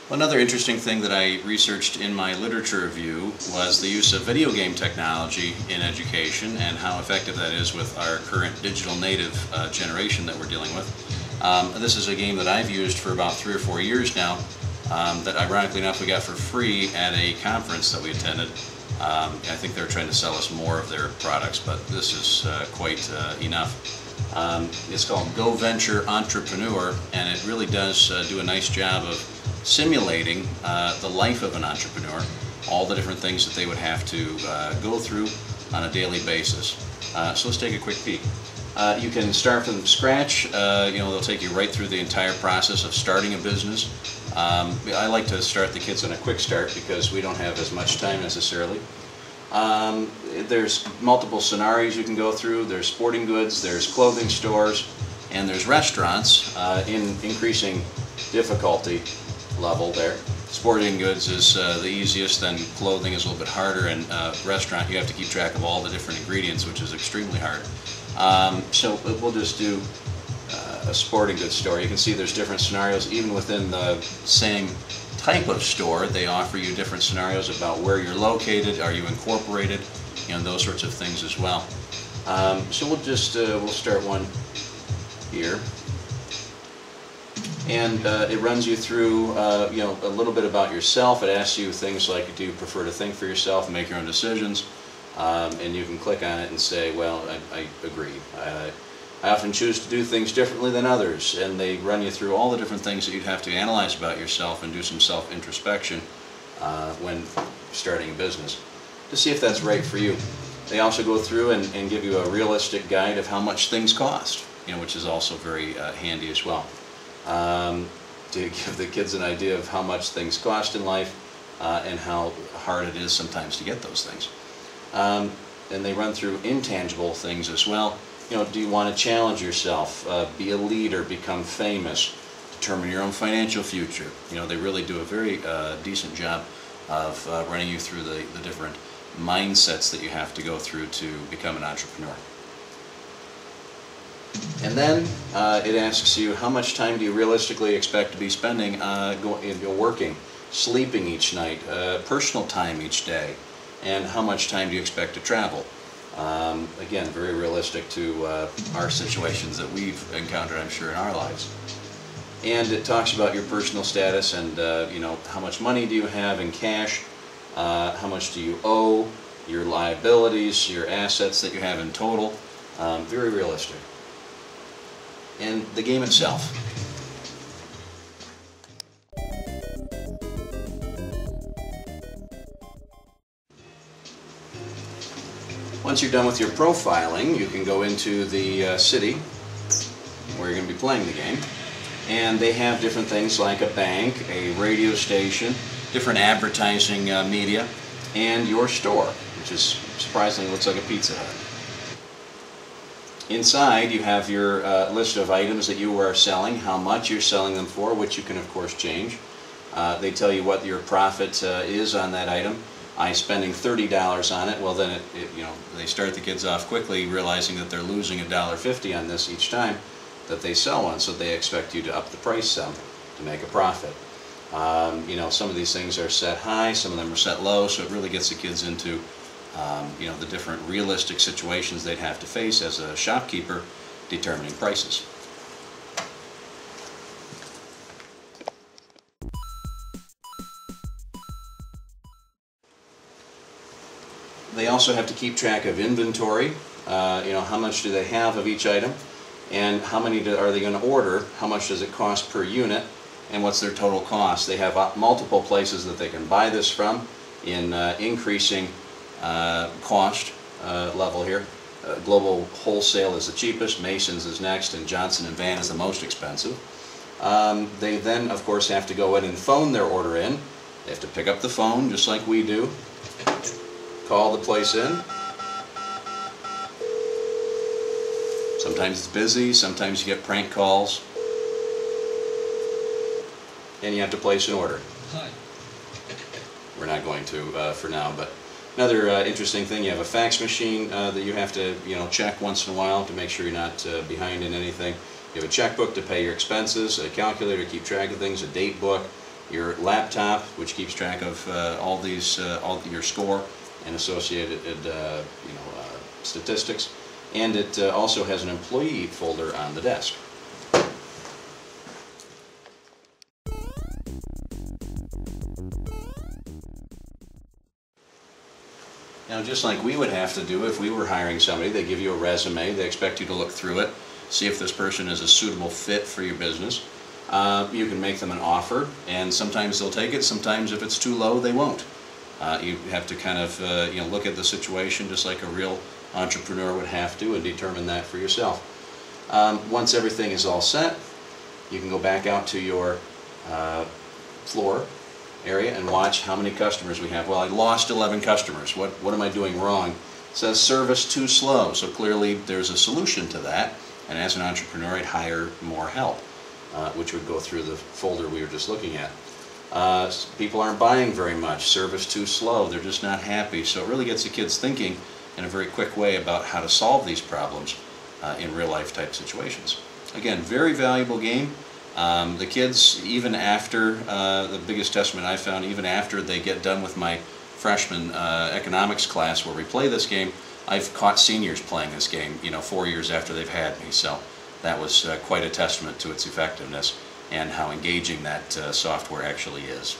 Another interesting thing that I researched in my literature review was the use of video game technology in education and how effective that is with our current digital native generation that we're dealing with. This is a game that I've used for about 3 or 4 years now that ironically enough we got for free at a conference that we attended. I think they're trying to sell us more of their products, but this is quite enough. It's called GoVenture Entrepreneur, and it really does do a nice job of simulating the life of an entrepreneur, all the different things that they would have to go through on a daily basis. So let's take a quick peek. You can start from scratch. They'll take you right through the entire process of starting a business. I like to start the kids on a quick start because we don't have as much time necessarily. There's multiple scenarios you can go through. There's sporting goods, there's clothing stores, and there's restaurants in increasing difficulty level there. Sporting goods is the easiest, then clothing is a little bit harder, and restaurant you have to keep track of all the different ingredients, which is extremely hard. So we'll just do a sporting goods store. You can see there's different scenarios even within the same type of store. They offer you different scenarios about where you're located, are you incorporated, those sorts of things as well. So we'll just we'll start one here. And it runs you through, a little bit about yourself. It asks you things like, do you prefer to think for yourself and make your own decisions? And you can click on it and say, well, I agree. I often choose to do things differently than others. And they run you through all the different things that you'd have to analyze about yourself and do some self-introspection when starting a business to see if that's right for you. They also go through and give you a realistic guide of how much things cost, which is also very handy as well. To give the kids an idea of how much things cost in life and how hard it is sometimes to get those things. And they run through intangible things as well. Do you want to challenge yourself, be a leader, become famous, determine your own financial future? They really do a very decent job of running you through the different mindsets that you have to go through to become an entrepreneur. And then it asks you, how much time do you realistically expect to be spending working, sleeping each night, personal time each day, and how much time do you expect to travel? Again, very realistic to our situations that we've encountered, I'm sure, in our lives. And it talks about your personal status and, how much money do you have in cash, how much do you owe, your liabilities, your assets that you have in total. Very realistic. And the game itself. Once you're done with your profiling, you can go into the city where you're going to be playing the game. And they have different things like a bank, a radio station, different advertising media, and your store, which is surprisingly looks like a Pizza Hut. Inside you have your list of items that you are selling, how much you're selling them for, which you can of course change. They tell you what your profit is on that item. I'm spending $30 on it. Well, then they start the kids off quickly realizing that they're losing $1.50 on this each time that they sell one, so they expect you to up the price some to make a profit. Some of these things are set high, some of them are set low, so it really gets the kids into the different realistic situations they'd have to face as a shopkeeper determining prices. They also have to keep track of inventory, how much do they have of each item, and how many are they going to order, how much does it cost per unit, and what's their total cost. They have multiple places that they can buy this from in increasing cost level here. Global Wholesale is the cheapest, Mason's is next, and Johnson & Van is the most expensive. They then, of course, have to go in and phone their order in. They have to pick up the phone, just like we do, call the place in. Sometimes it's busy, sometimes you get prank calls, and you have to place an order. Hi. We're not going to for now, but another interesting thing, you have a fax machine that you have to check once in a while to make sure you're not behind in anything. You have a checkbook to pay your expenses, a calculator to keep track of things, a date book, your laptop, which keeps track of all your score and associated statistics, and it also has an employee folder on the desk. Now, just like we would have to do if we were hiring somebody, they give you a resume, they expect you to look through it, see if this person is a suitable fit for your business. You can make them an offer, and sometimes they'll take it, sometimes if it's too low, they won't. You have to kind of look at the situation just like a real entrepreneur would have to and determine that for yourself. Once everything is all set, you can go back out to your floor area and watch how many customers we have. Well, I lost 11 customers. What am I doing wrong? It says service too slow. So clearly there's a solution to that. And as an entrepreneur, I'd hire more help, which would go through the folder we were just looking at. People aren't buying very much. Service too slow. They're just not happy. So it really gets the kids thinking in a very quick way about how to solve these problems in real life type situations. Again, very valuable game. The kids, even after, the biggest testament I found, even after they get done with my freshman economics class where we play this game, I've caught seniors playing this game, 4 years after they've had me. So that was quite a testament to its effectiveness and how engaging that software actually is.